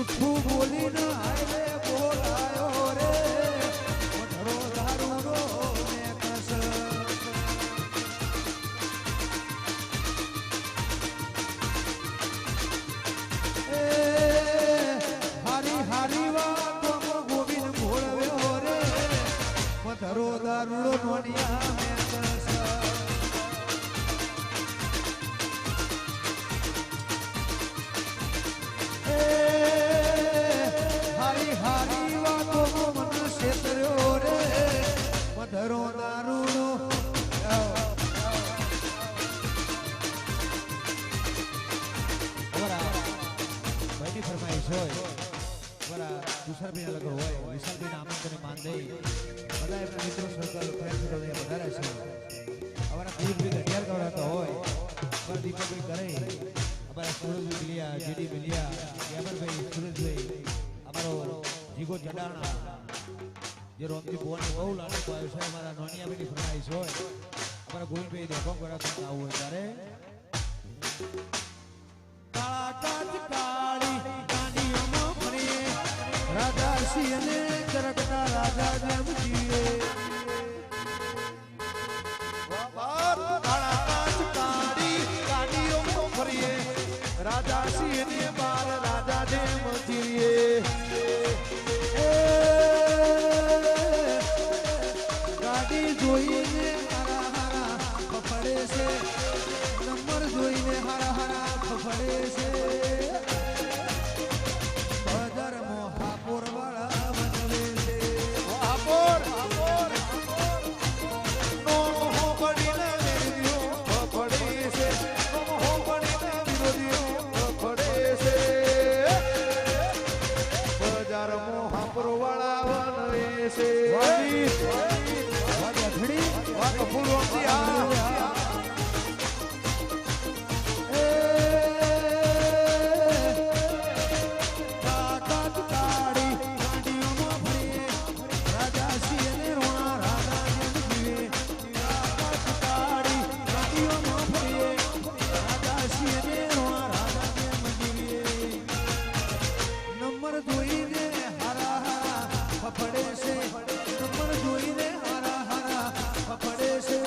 જૂઠું બોલીને હાઈવે બોલાયો રે મઢડો દારૂડો ને કસ એ હારી હારી વાતો ગોવિંદ ભોળવ્યો રે મઢડો દારૂડો નોનિયા મે કસ ધરો દારૂનો ભાઈની ફરમાઈશ હોય બરા દુસરભાઈ અલગ હોય વિશાલભાઈના આમંત્રણને માન દઈ બધા એમના મિત્રો સર્કલ ફ્રેન્ડ વધારે છે અમારા કુલભાઈ ઘડિયાળ કવડાતા હોય અમારા દીપકભાઈ કરે અમારા સુરજભાઈ બિલિયા જેડી બિલિયા ગેમરભાઈ સુરજભાઈ અમારો જીગો જડાણા જે રોમજી ભુવનને બહુ લાડકો આવ્યો છે અમારા નોનિયાભાઈની ફરમાઈશ હોય અમારા ગોવિંદભાઈ દેખો કરાતા આવું હોય ત્યારે કાળા કાચ કાળી કાંડીઓમાં ફરીએ રાજા સિંહને કરકતા રાજા જેમ જીવે કાળા કાચ કાળી કાંડીઓમાં ફરીએ રાજા સિંહને બાલ રાજા જેમ જીવે જોઈને હારા હારા ફફડે છે નંબર જોઈને હારા હારા ફફડે છે બજાર મોહાપુર વાળા બનવે છે મોહાપુર નો હો પડીને વિરોધીઓ ફફડે છે નો હો પડીને વિરોધીઓ ફફડે છે બજાર મોહાપુર વાળા બનવે છે ફૂલ વખતી આ નંબર જોઈને હારા હારા ફફડે છે નંબર જોઈને હારા હારા ફફડે છે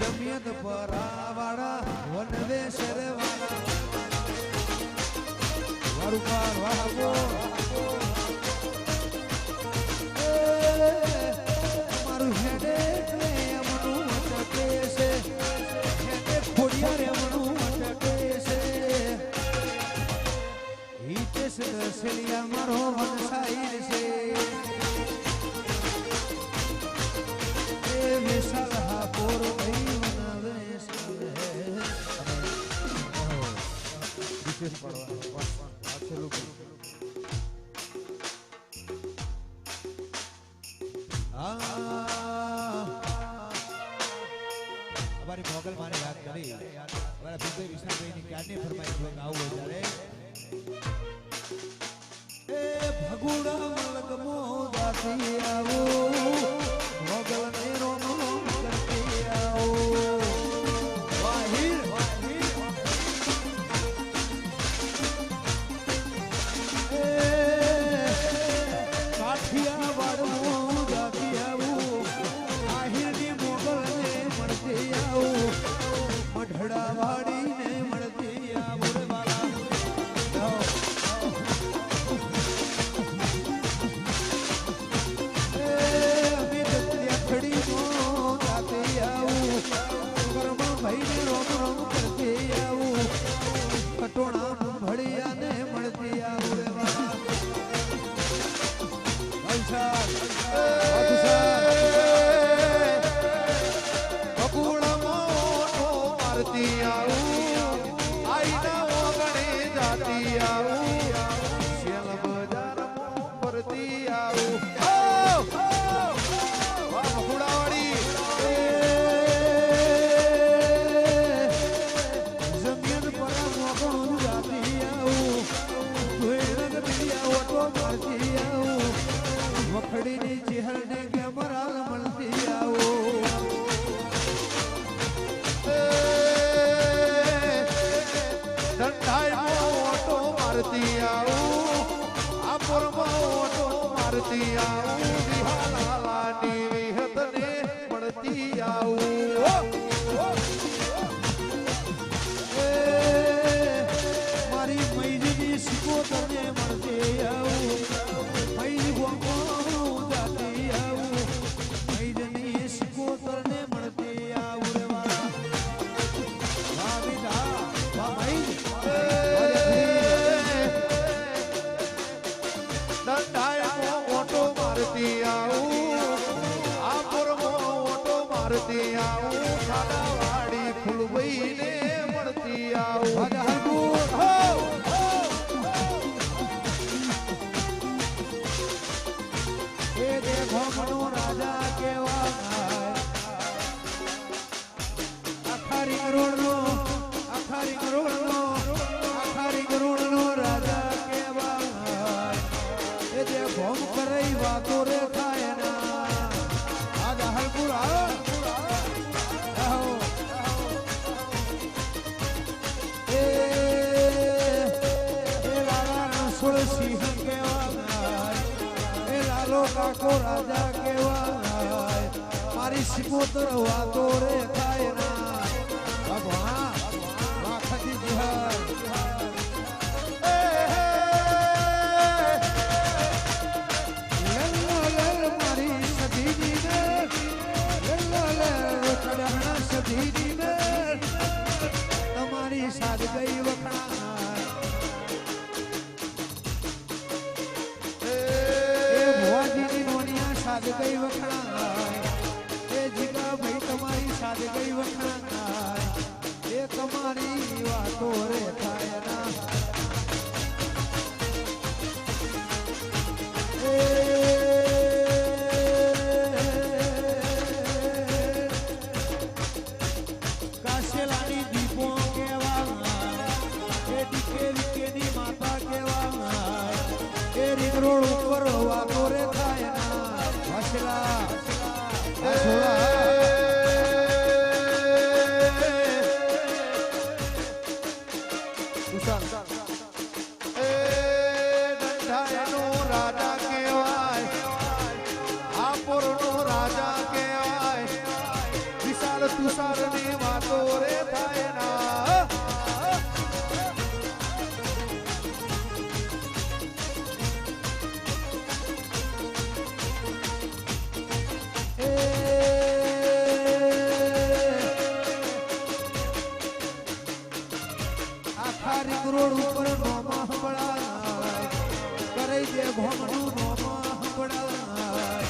જમિયત પરાવાળા વનવે શરવાળા વારુપાર વાહો મારું હેડે એમનું અટકે છે હેડે ખોડિયારે એમનું અટકે છે હિતેશ દસલિયા મારો વનસાઈર છે વિશાલ હાપોર ભાઈ વનવે વિશેષ પડવા અમારી મોગલ માને યાદ કરી અમારા ભીમભાઈ વિશાલભાઈની ક્યારની ફરમાઈશ હોય આવું હોય ત્યારે એ ભગુડા મલક મો જાતી આવો મોગલ ને રોમ રોમ કરતી આવો વાહિર એ કાઠિયા વાળો જાતી આવો આહિરની મોગલ ને મળતી આવો મઢડા વાડીને મળતી આવો રે વાલા વખડીની ચહેરને કેમરા મળતી આવો ધંધાય મોટો ફરતી આવું ખાડાવાડી ફૂલભાઈને મળતી આવું હરપુર હો એ દેખો મનો રાજા કેવા આખા રિંગ રોડ નો રાજા કેવા એ દેખો કરઈ વાતો રે થાય ના આજા હરપુર આવો સિંહ કેવાય એ લાલો કાકો રાજા કેવાય મારી સિકોતર વાતો રે થાય ના ભગવાન લાખજી જિહાર મારી સદીની ને ચઢાણા સદીની ને તમારી સાદ ગઈ વખણા સાદ ગઈ વખણાય એ જીગા ભાઈ તમારી સાદ ગઈ વખણાય એ તમારી વાતો રે થાય ના કાશેલાની દીપો કેવા એ ડીકે વિકેની માતા કેવા એ રીંગ રોડ ઉપર વાતો રે થાય રાજા કેવાય આપોર નો રાજા કેવાય વિશાલ તુષાર ની વાતો રે થાય ના રોડ ઉપર નોમા હંભળાય કરી દે ભોમનું નોમા હંભળાય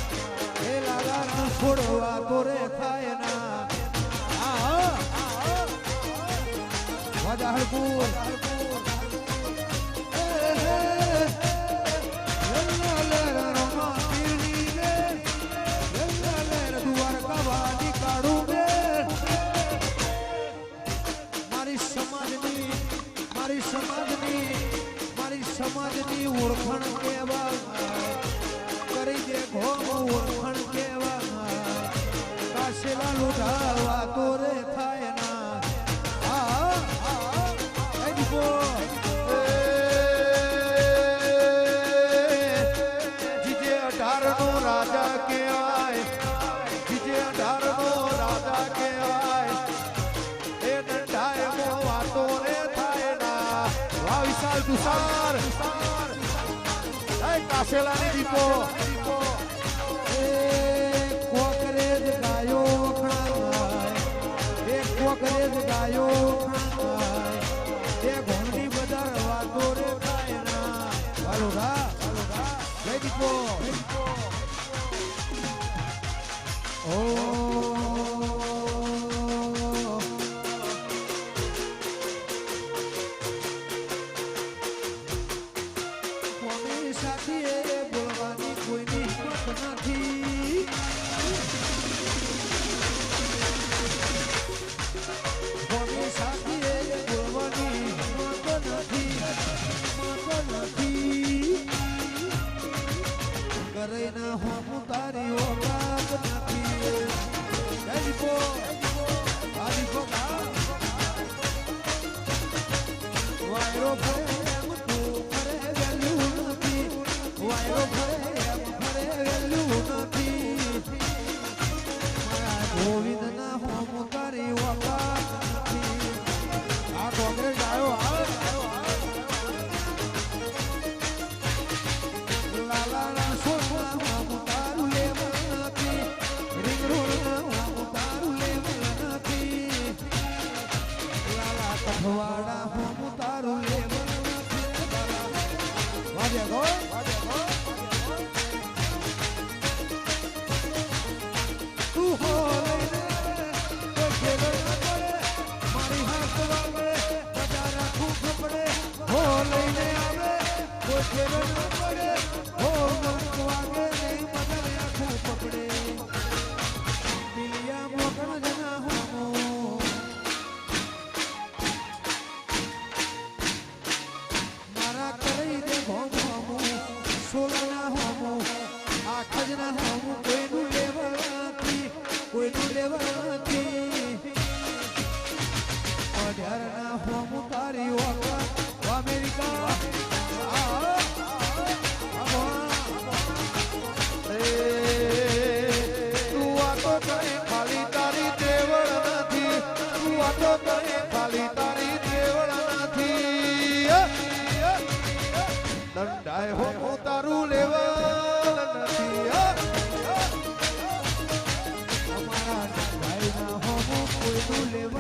એ લાલા છોડવા તો રે થાય ના વજાહરપુર દ્વારકા વાડી કાઢું મારી સમાજની ઓળખાણ કેવા કરી દે ઘોમ ઓળખાણ કેવા કાશેલા લૂંટાવા તો રે થાય ના જીજે 18 નો રાજા કેવાય જીજે 18 નો રાજા કેવાય એ દંડાય મો વાતો રે થાય ના વા વિશાલ તુષાર કાશેલાની દીપો કોકરેજ ગાયો વખણાય કોકરેજ ગાયો વખણાય એ ઘોંડી બજાર વાતો રે થાય ના ચાલો ગા જય દીપો ઓ બોલવાની કોઈની હિંમત નથી સાથીએ બોલવાની હિંમત નથી કરે ના હું તારી ઓકાત નથી તું લેવા